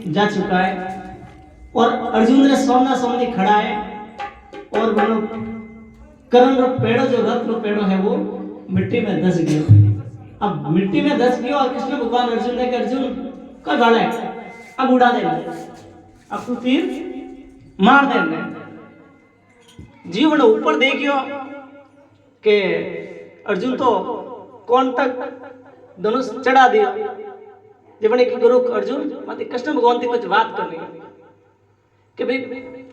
जा चुका है और अर्जुन रे सोना सोनी खड़ा है और बनो करण रो पेड़ो जो रथ रो पेड़ो है वो मिट्टी में धस गयो। अब मिट्टी में धस गयो और कृष्ण भगवान अर्जुन ने कहा अर्जुन का गाड़ा है अब उड़ा दे, अब तू तीर मार दे। जीवन ऊपर देखियो के अर्जुन तो कौन तक धनुष चढ़ा दियो। जब एक गुरु अर्जुन माते कृष्ण भगवान की कुछ बात करनी कि भाई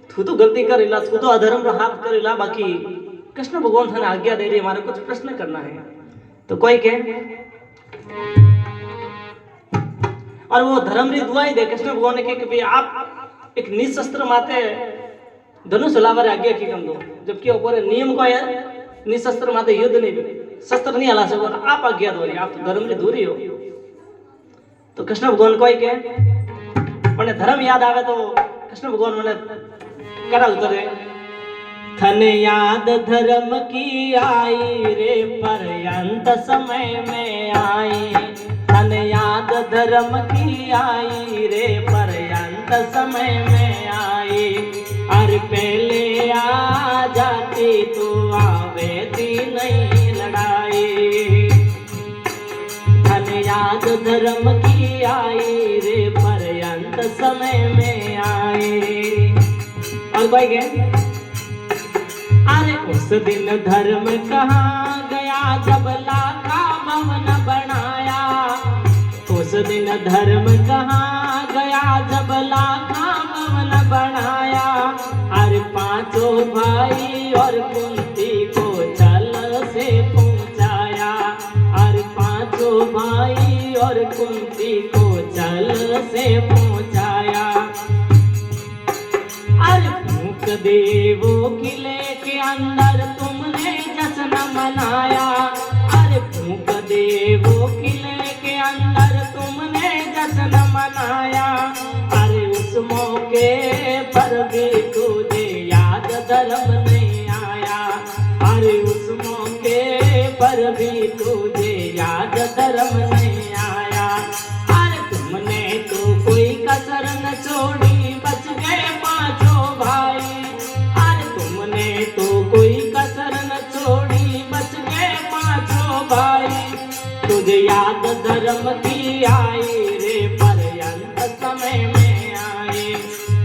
तू तो गलती करेला, तू तो अधर्म रो हाथ करेला, बाकी कृष्ण भगवान थाने आज्ञा दे रही हमारे कुछ प्रश्न करना है। तो कोई के और वो धर्म री दुआई दे। कृष्ण भगवान ने कहा कि भाई आप एक निशस्त्र माते धनुष हलावारे आज्ञा की कम दो, जबकि ऊपर नियम को है निशस्त्र माते युद्ध नहीं, शस्त्र नहीं हला सको, आप आज्ञा दो, आप तो धर्म री दूरी हो। तो कृष्ण भगवान कोई के मैंने धर्म याद आवे तो कृष्ण भगवान मैंने करा उतरे थन याद धर्म की आई रे पर्यंत समय में आई, धन याद धर्म की आई रे पर्यंत समय में आई। अरे पहले आ जाती तो आवेती नहीं लड़ाई, धन याद धर्म की आई रे पर्यंत समय में आई। और कोई गए अरे उस दिन धर्म कहाँ गया जब लाखा भवन बनाया, उस दिन धर्म कहाँ गया जब लाखा भवन बनाया। अरे पांचों भाई और कुंती को जल से पहुंचाया, अरे पांचों भाई और कुंती को जल से पहुंचाया। अरे फूंक देवो किले के अंदर तुमने जश्न मनाया, अरे फूंक देवो किले के अंदर तुमने जश्न मनाया। अरे उस मौके पर भी तुझे याद धर्म नहीं आया, अरे उस मौके पर भी तुझे याद धर्म नहीं आया। अरे तुमने तो कोई कसर न छोड़ी, बच गए पांचों भाई, अरे तुमने तो कोई कसर न छोड़ी, बच गए पांचों भाई। तुझे याद धर्म की आई रे पर्यंत समय में आई,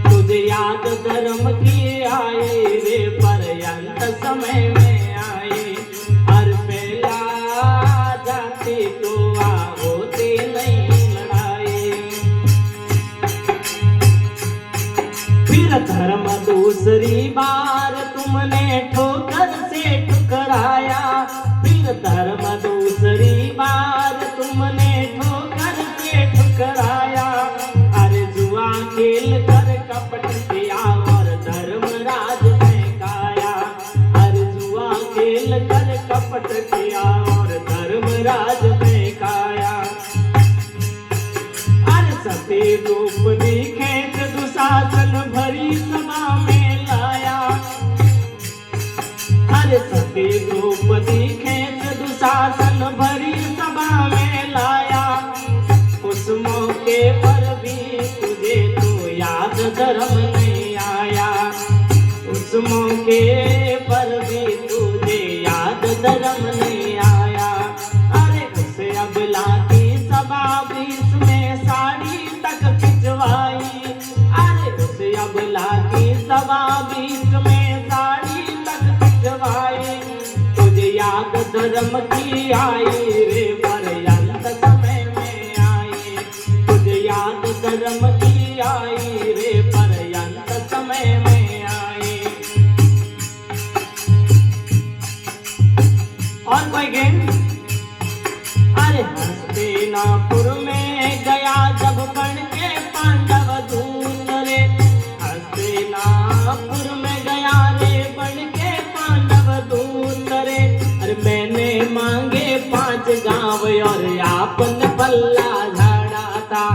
तुझे याद धर्म की आई रे पर्यंत समय में आई। हर पहला जाती तो होती नहीं लड़ाई, फिर धर्म दूसरी बार तुमने ठोकर से ठुकराया, फिर धर्म दूसरी बार तुमने ठोकर से ठुकराया। अरे जुआ खेल कर कपट किया और धर्मराज महकाया, अरे जुआ खेल कर कपट किया और धर्मराज महकाया। अरे सती द्रौपदी खेत दुशासन भरी सभा में लाया, अरे सती द्रौपदी खेत दुशासन भरी सभा में लाया। उस मौके पर भी तुझे तो याद धर्म नहीं आया, उस मौके पर भी तुझे याद धर्म नहीं आया। अरे उस अबला की सभा बीच में साड़ी तक खिंचवाई, अरे उस अबला की सभा बीच में साड़ी तक खिंचवाई। तुझे याद धर्म की आई रे पर्यंत समय में आई, तुझे याद धर्म की आई रे पर्यंत समय में आई। और कोई गेम अरे हस्तिनापुर में गया जब बन के पांडव दूत रे, हस्तिनापुर में गया रे बन के पांडव दूत रे। अरे मैंने मांगे 5 गांव और आपने पल्ला झाड़ा था,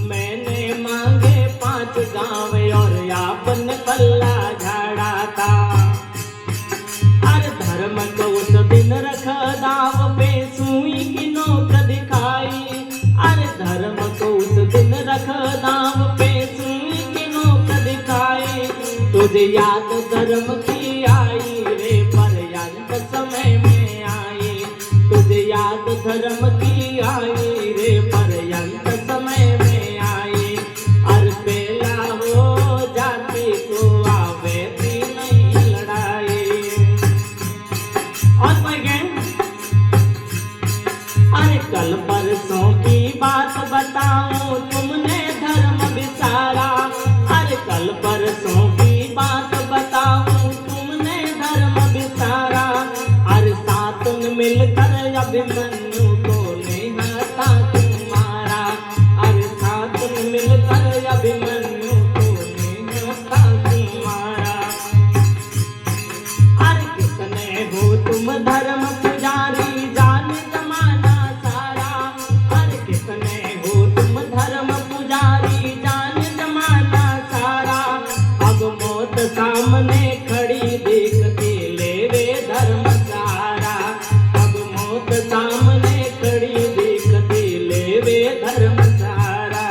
मैंने मांगे 5 गांव और आपने पल्ला झाड़ा था। अरे धर्म को उस दिन रख दाव तुझे याद धर्म की आई रे पर्यंत समय में आई, तुझे याद धर्म की आई रे पर्यंत समय में आई। और पेला हो जाती को आवे भी नहीं लड़ाई। और कोई गैंग अरे कल परसों की बात बताऊं तुमने धर्म विचारा, अरे कल परसों की बात बताऊं तुमने धर्म विचारा। अरे साथ में मिलकर अभिमन्यु को निहता तुम्हारा, अरे साथ में मिलकर अभिमन्यु को निहता तुम्हारा। अरे कितने हो तुम धर्म पुजारी जान जमाना सारा, अरे कितने हो तुम धर्म पुजारी जान जमाना सारा। अब मौत सामने खड़ी देखते लेवे धर्म सारा, अब मौत सामने खड़ी देखते लेवे धर्म सारा।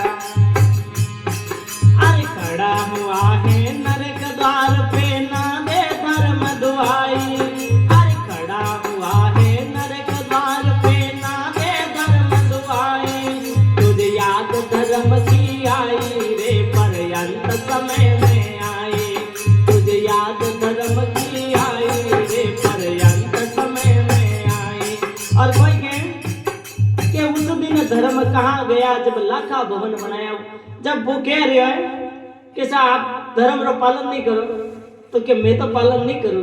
अरे खड़ा हुआ है नरक द्वार पे ना दे धर्म दुआई, अरे खड़ा हुआ है नरक द्वार पे ना दे धर्म दुआई। तुझे याद धर्म की आई रे पर्यंत समय में आई, तुझे याद धर्म की आई रे पर्यंत समय में आई। और कोई कहे कि उस दिन धर्म कहाँ गया जब लाखा भवन बनाया। जब वो कह रहे हैं कि साहब धर्म रो पालन नहीं करो तो कि मैं तो पालन नहीं करूँ।